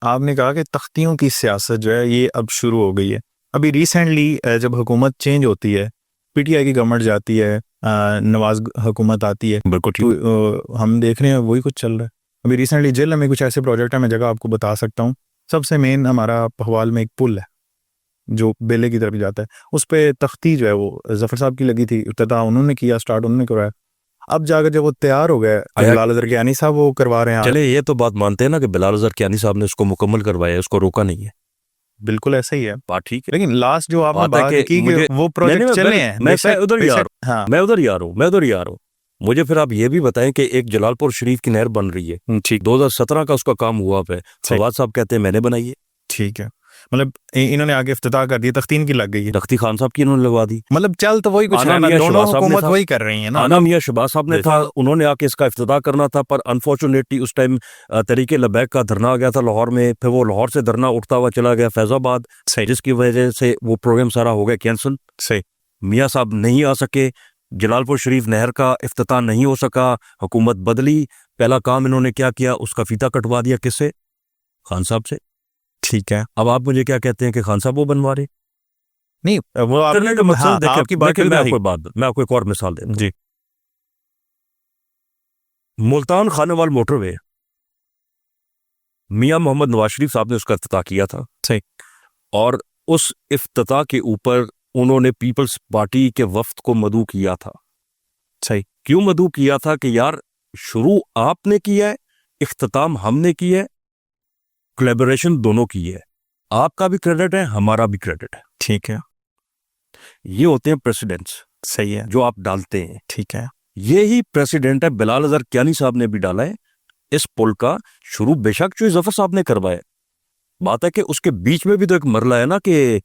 آپ نے کہا کہ تختیوں کی سیاست جو ہے یہ اب شروع ہو گئی ہے. ابھی ریسنٹلی جب حکومت چینج ہوتی ہے, پی ٹی آئی کی گورنمنٹ جاتی ہے, نواز حکومت آتی ہے, بالکل تو ہم دیکھ رہے ہیں وہی کچھ چل رہا ہے. ابھی ریسنٹلی جیل میں کچھ ایسے پروجیکٹ ہیں, میں جگہ آپ کو بتا سکتا ہوں. سب سے مین ہمارا پہوال میں ایک پل ہے جو بیلے کی طرف جاتا ہے, اس پہ تختی جو ہے وہ ظفر صاحب کی لگی تھی, افتتاح انہوں نے کیا, اسٹارٹ انہوں نے کروایا. اب جا کر جب وہ تیار ہو گئے, بلال اظہر کیانی صاحب وہ کروا رہے ہیں. چلے یہ تو بات مانتے ہیں نا کہ بلال اظہر کیانی صاحب نے اس کو مکمل کروایا ہے, اس کو روکا نہیں ہے, بالکل ایسا ہی ہے, بات ٹھیک ہے. لیکن لاسٹ جو آپ نے بات کی کہ وہ پروجیکٹ چلے ہیں, میں ادھر ہی آ رہا ہوں. مجھے پھر آپ یہ بھی بتائیں کہ ایک جلال پور شریف کی نہر بن رہی ہے, 2017 کا اس کا کام ہوا پہ, فواد صاحب کہتے ہیں میں نے بنائی ہے. ٹھیک ہے, مطلب انہوں نے آگے افتتاح کر دی, تختین کی لگ گئی ہے, تختی خان صاحب کی انہوں نے لگوا دی. مطلب چل تو وہی کچھ ہے نا, دونوں حکومت وہی کر رہی ہیں نا. آنا میاں شہباز صاحب نے تھا, انہوں نے آ کے اس کا افتتاح کرنا تھا, پر انفارچونیٹلی اس ٹائم تحریک لبیک کا دھرنا آ گیا تھا لاہور میں, پھر وہ لاہور سے دھرنا اٹھتا ہوا چلا گیا فیض آباد, جس کی وجہ سے وہ پروگرام سارا ہو گیا کینسل. میاں صاحب نہیں آ سکے, جلال پور شریف نہر کا افتتاح نہیں ہو سکا, حکومت بدلی. پہلا کام انہوں نے کیا کیا, اس کا فیتہ کٹوا دیا, کس سے؟ خان صاحب سے. ٹھیک ہے, اب آپ مجھے کیا کہتے ہیں کہ خان صاحب وہ بنوا رہے نہیں, وہ کرنے کا مقصد میں آپ کو ایک اور مثال دیتا ہوں. جی, ملتان خانوال موٹر وے میاں محمد نواز شریف صاحب نے اس کا افتتاح کیا تھا. صحیح. اور اس افتتاح کے اوپر انہوں نے پیپلز پارٹی کے وفد کو مدعو کیا تھا. صحیح. کیوں مدعو کیا تھا؟ کہ یار شروع آپ نے کیا ہے, اختتام ہم نے کیا ہے, کولیبوریشن دونوں کی ہے, آپ کا بھی کریڈٹ ہے, ہمارا بھی کریڈٹ ہے. ٹھیک ہے, یہ ہوتے ہیں پریسیڈنٹس. صحیح ہے, جو آپ ڈالتے ہیں. ٹھیک ہے, یہی پریسیڈنٹ ہے بلال اظہر کیانی صاحب نے بھی ڈالا ہے. اس پل کا شروع بے شک جو ظفر صاحب نے کروایا, بات ہے کہ اس کے بیچ میں بھی تو ایک مرحلہ ہے نا کہ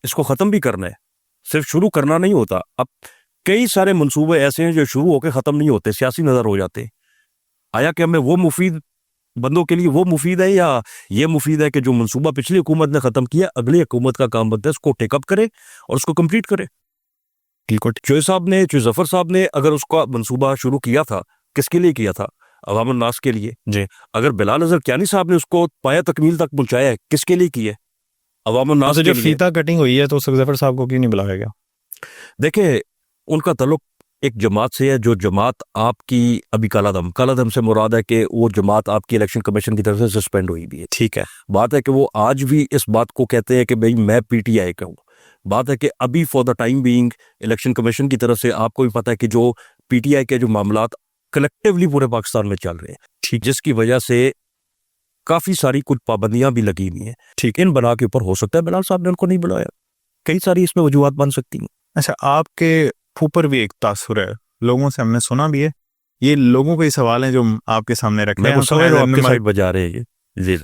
اس کو ختم بھی کرنا ہے, صرف شروع کرنا نہیں ہوتا. اب کئی سارے منصوبے ایسے ہیں جو شروع ہو کے ختم نہیں ہوتے, سیاسی نظر ہو جاتے. آیا کہ ہمیں وہ مفید بندوں کے لیے وہ مفید ہے, یا یہ مفید ہے کہ جو منصوبہ پچھلی حکومت نے ختم کیا, اگلی حکومت کا کام بنتا ہے اس کو ٹیک اپ کرے اور اس کو کمپلیٹ کرے. چوہے صاحب نے, چوہے ظفر صاحب نے اگر اس کا منصوبہ شروع کیا تھا, کس کے لیے کیا تھا؟ عوام الناس کے لیے. جی. اگر بلال اظہر کیانی صاحب نے اس کو پایا تکمیل تک پہنچایا ہے, کس کے لیے کی ہے؟ عوام الناس کے لیے. جو فیتہ کٹنگ ہوئی ہے تو ظفر صاحب کو کیوں نہیں بلایا گیا؟ دیکھیں ان کا تعلق ایک جماعت سے ہے, جو جماعت آپ کی ابھی کالا دم سے مراد ہے کہ وہ جماعت آپ کی الیکشن کمیشن کی طرف سے سسپینڈ ہوئی بھی ہے. ٹھیک ہے, بات ہے کہ وہ آج بھی اس بات کو کہتے ہیں کہ بھئی میں پی ٹی آئی کا ہوں. بات ہے کہ ابھی for the time being election commission کی طرف سے آپ کو بھی پتہ ہے کہ جو پی ٹی آئی کے جو معاملات کلیکٹیولی پورے پاکستان میں چل رہے ہیں, ٹھیک, جس کی وجہ سے کافی ساری کچھ پابندیاں بھی لگی ہوئی ہیں. ٹھیک, ان بنا کے اوپر ہو سکتا ہے بلال صاحب نے ان کو نہیں بلایا, کئی ساری اس میں وجوہات بن سکتی ہیں. اچھا, آپ کے پھوپر بھی ایک تاثر ہے, لوگوں سے ہم نے سنا بھی ہے, یہ لوگوں کے سوال ہیں جو آپ کے سامنے رکھے ہیں. میں سمجھ رہا ہوں آپ کے سائڈ بجا رہے ہیں. جی